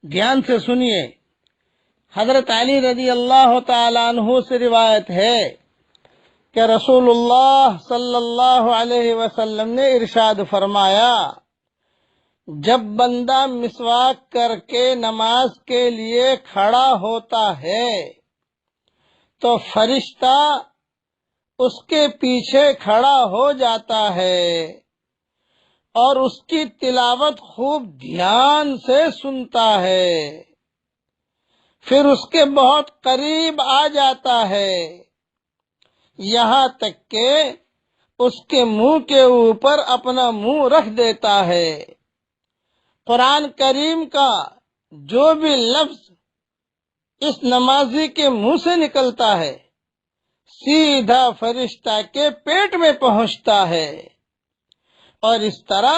دھیان سے سنیے، حضرت علی رضی اللہ تعالیٰ عنہ سے روایت ہے کہ رسول اللہ صلی اللہ علیہ وسلم نے ارشاد فرمایا، جب بندہ مسواک کر کے نماز کے لیے کھڑا ہوتا ہے تو فرشتہ اس کے پیچھے کھڑا ہو جاتا ہے اور اس کی تلاوت خوب دھیان سے سنتا ہے، پھر اس کے بہت قریب آ جاتا ہے، یہاں تک کہ اس کے منہ کے اوپر اپنا منہ رکھ دیتا ہے۔ قرآن کریم کا جو بھی لفظ اس نمازی کے منہ سے نکلتا ہے سیدھا فرشتہ کے پیٹ میں پہنچتا ہے، اور اس طرح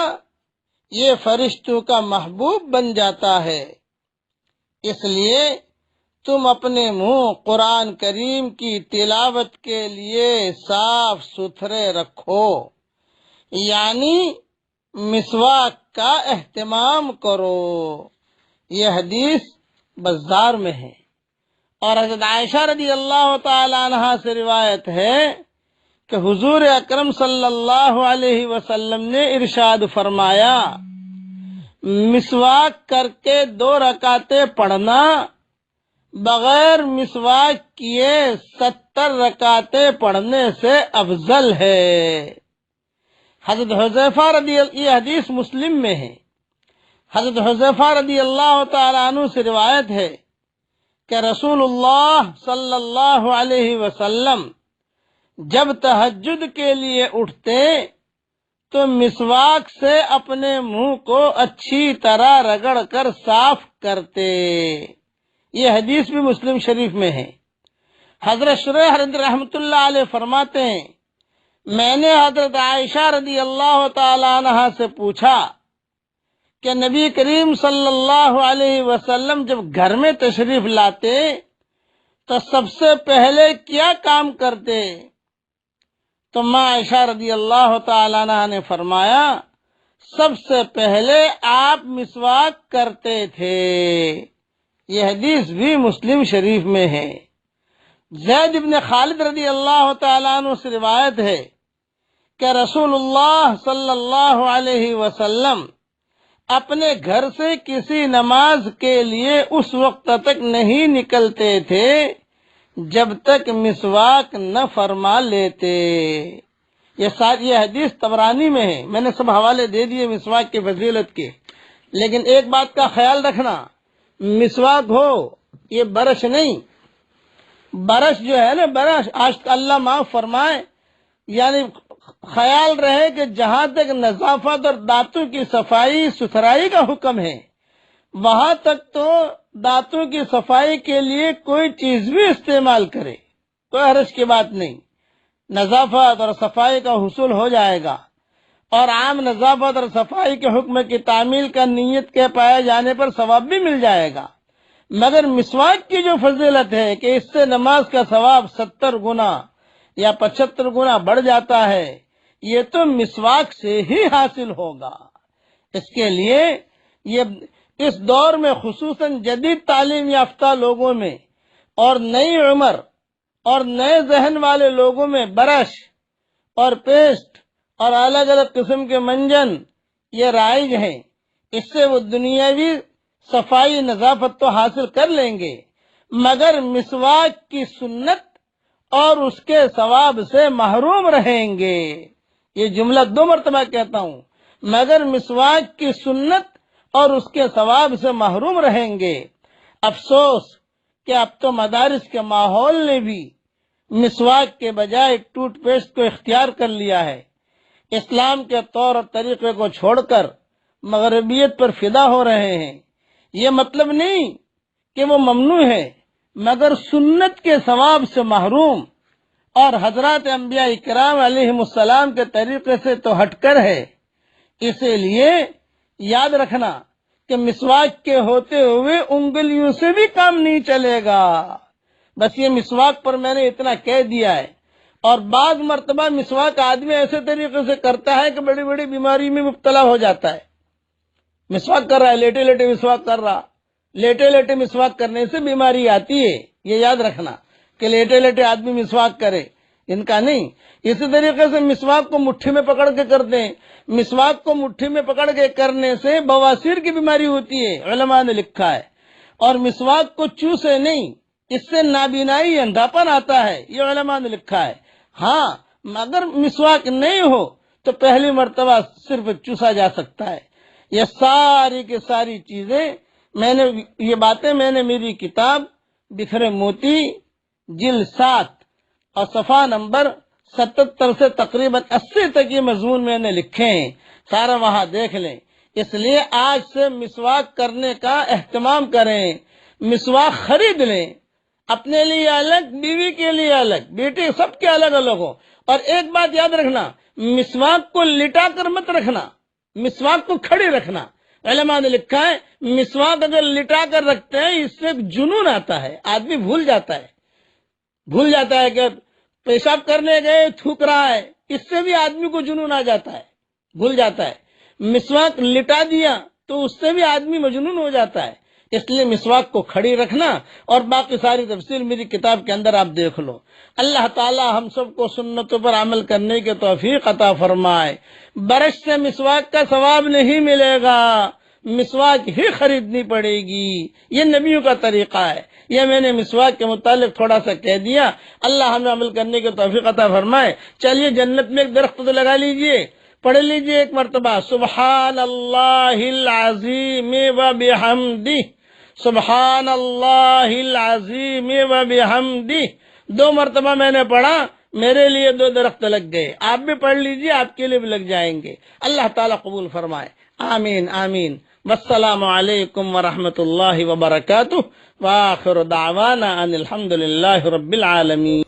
یہ فرشتوں کا محبوب بن جاتا ہے۔ اس لیے تم اپنے منہ قرآن کریم کی تلاوت کے لیے صاف ستھرے رکھو، یعنی مسواک کا اہتمام کرو۔ یہ حدیث بزار میں ہے، اور حضرت عائشہ رضی اللہ تعالی عنہا سے روایت ہے کہ حضور اکرم صلی اللہ علیہ وسلم نے ارشاد فرمایا، مسواک کر کے 2 رکعتیں پڑھنا بغیر مسواک کیے 70 رکعتیں پڑھنے سے افضل ہے۔ حضرت حذیفہ یہ حدیث مسلم میں ہے۔ حضرت حذیفہ رضی اللہ تعالیٰ عنہ سے روایت ہے کہ رسول اللہ صلی اللہ علیہ وسلم جب تہجد کے لیے اٹھتے تو مسواک سے اپنے منہ کو اچھی طرح رگڑ کر صاف کرتے۔ یہ حدیث بھی مسلم شریف میں ہے۔ حضرت شریح رحمۃ اللہ علیہ فرماتے ہیں، میں نے حضرت عائشہ رضی اللہ تعالی عنہا سے پوچھا کہ نبی کریم صلی اللہ علیہ وسلم جب گھر میں تشریف لاتے تو سب سے پہلے کیا کام کرتے؟ تو ماں عائشہ رضی اللہ تعالی عنہا نے فرمایا، سب سے پہلے آپ مسواک کرتے تھے۔ یہ حدیث بھی مسلم شریف میں ہے۔ زید بن خالد رضی اللہ تعالیٰ عنہ سے روایت ہے کہ رسول اللہ صلی اللہ علیہ وسلم اپنے گھر سے کسی نماز کے لیے اس وقت تک نہیں نکلتے تھے جب تک مسواک نہ فرما لیتے۔ یہ حدیث طبرانی میں ہے۔ میں نے سب حوالے دے دیے مسواک کی فضیلت کے، لیکن ایک بات کا خیال رکھنا، مسواک ہو یہ برش نہیں۔ برش جو ہے نا، برش آج اللہ معاف فرمائے، یعنی خیال رہے کہ جہاں تک نظافت اور دانتوں کی صفائی ستھرائی کا حکم ہے، وہاں تک تو دانتوں کی صفائی کے لیے کوئی چیز بھی استعمال کرے، کوئی حرج کی بات نہیں، نظافت اور صفائی کا حصول ہو جائے گا، اور عام نظافت اور صفائی کے حکم کی تعمیل کا نیت کے پائے جانے پر ثواب بھی مل جائے گا۔ مگر مسواک کی جو فضیلت ہے کہ اس سے نماز کا ثواب 70 گنا یا 75 گنا بڑھ جاتا ہے، یہ تو مسواک سے ہی حاصل ہوگا۔ اس کے لیے یہ اس دور میں خصوصاً جدید تعلیم یافتہ لوگوں میں اور نئی عمر اور نئے ذہن والے لوگوں میں برش اور پیسٹ اور الگ الگ قسم کے منجن یہ رائج ہیں۔ اس سے وہ دنیاوی صفائی نظافت تو حاصل کر لیں گے، مگر مسواک کی سنت اور اس کے ثواب سے محروم رہیں گے۔ یہ جملہ 2 مرتبہ کہتا ہوں، مگر مسواک کی سنت اور اس کے ثواب سے محروم رہیں گے۔ افسوس کہ اب تو مدارس کے ماحول نے بھی مسواک کے بجائے ٹوتھ پیسٹ کو اختیار کر لیا ہے۔ اسلام کے طور اور طریقے کو چھوڑ کر مغربیت پر فدا ہو رہے ہیں۔ یہ مطلب نہیں کہ وہ ممنوع ہے، مگر سنت کے ثواب سے محروم اور حضرات انبیاء کرام علیہم السلام کے طریقے سے تو ہٹ کر ہے۔ اسی لیے یاد رکھنا کہ مسواک کے ہوتے ہوئے انگلیوں سے بھی کام نہیں چلے گا۔ بس یہ مسواک پر میں نے اتنا کہہ دیا ہے۔ اور بعض مرتبہ مسواک آدمی ایسے طریقے سے کرتا ہے کہ بڑی بڑی بیماری میں مبتلا ہو جاتا ہے۔ مسواک کر رہا ہے، لیٹے لیٹے مسواک کر رہا، لیٹے لیٹے مسواک کرنے سے بیماری آتی ہے، یہ یاد رکھنا کہ لیٹے لیٹے آدمی مسواک کرے، ان کا نہیں۔ اسی طریقے سے مسواک کو مٹھی میں پکڑ کے کرتے ہیں، مسواک کو مٹھی میں پکڑ کے کرنے سے بواسیر کی بیماری ہوتی ہے، علماء نے لکھا ہے۔ اور مسواک کو چوسے نہیں، اس سے نابینائی اندھاپن آتا ہے، یہ علماء نے لکھا ہے۔ ہاں اگر مسواک نہیں ہو تو پہلی مرتبہ صرف چوسا جا سکتا ہے۔ یہ ساری کی ساری چیزیں یہ باتیں میں نے میری کتاب بکھرے موتی جلد 7 اور صفحہ نمبر 77 سے تقریباً 80 تک یہ مضمون میں نے لکھے ہیں، سارا وہاں دیکھ لیں۔ اس لیے آج سے مسواک کرنے کا اہتمام کریں، مسواک خرید لیں، اپنے لیے الگ، بیوی کے لیے الگ، بیٹے سب کے الگ الگ ہو۔ اور ایک بات یاد رکھنا، مسواک کو لٹا کر مت رکھنا، مسواک کو کھڑی رکھنا۔ علماء نے لکھا ہے مسواک اگر لٹا کر رکھتے ہیں اس سے جنون آتا ہے، آدمی بھول جاتا ہے کہ پیشاب کرنے گئے تھوک رہا ہے، اس سے بھی آدمی کو جنون آ جاتا ہے، بھول جاتا ہے۔ مسواک لٹا دیا تو اس سے بھی آدمی مجنون ہو جاتا ہے۔ اس لیے مسواک کو کھڑی رکھنا، اور باقی ساری تفصیل میری کتاب کے اندر آپ دیکھ لو۔ اللہ تعالی ہم سب کو سنتوں پر عمل کرنے کی توفیق عطا فرمائے۔ برش سے مسواک کا ثواب نہیں ملے گا، مسواک ہی خریدنی پڑے گی، یہ نبیوں کا طریقہ ہے۔ یہ میں نے مسواک کے متعلق تھوڑا سا کہہ دیا، اللہ ہمیں عمل کرنے کی توفیق عطا فرمائے۔ چلیے جنت میں ایک درخت تو لگا لیجئے، پڑھ لیجئے ایک مرتبہ سبحان اللہ العظیم و بحمدہ، سبحان اللہ العظیم و بحمدہ۔ 2 مرتبہ میں نے پڑھا، میرے لیے 2 درخت لگ گئے، آپ بھی پڑھ لیجئے، آپ کے لیے بھی لگ جائیں گے۔ اللہ تعالیٰ قبول فرمائے، آمین آمین۔ والسلام علیکم ورحمۃ اللہ وبرکاتہ، وآخر دعوانا ان الحمد للہ رب العالمین۔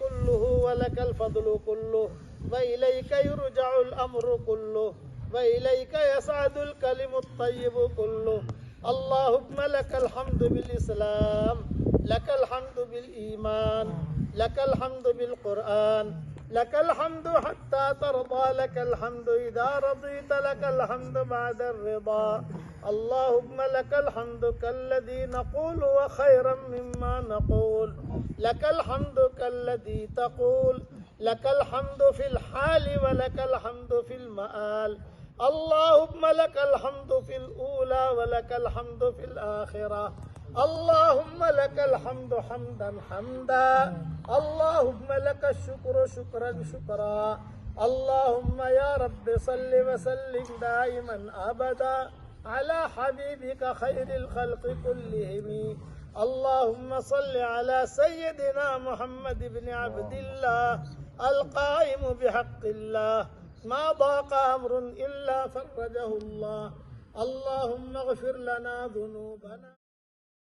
ولك الفضل كله وإليك يرجع الأمر كله وإليك يسعد الكلم الطيب كله اللهم لك الحمد بالإسلام، لك الحمد بالإيمان، لك الحمد بالقرآن، لك الحمد حتى ترضى، لك الحمد إذا رضيت، لك الحمد بعد الرضا. اللهم لك الحمد كالذي نقول وخيرا مما نقول، لك الحمد كالذي تقول، لك الحمد في الحال ولك الحمد في المآل. اللهم لك الحمد في الأولى ولك الحمد في الآخرة. اللهم لك الحمد حمدا حمدا، اللهم لك الشكر شكرا شكرا. اللهم يا رب صل وسلم دائما أبدا على حبيبك خير الخلق كلهم. اللهم صل على سيدنا محمد بن عبد الله القائم بحق الله، ما ضاق أمر إلا فرجه الله. اللهم اغفر لنا ذنوبنا.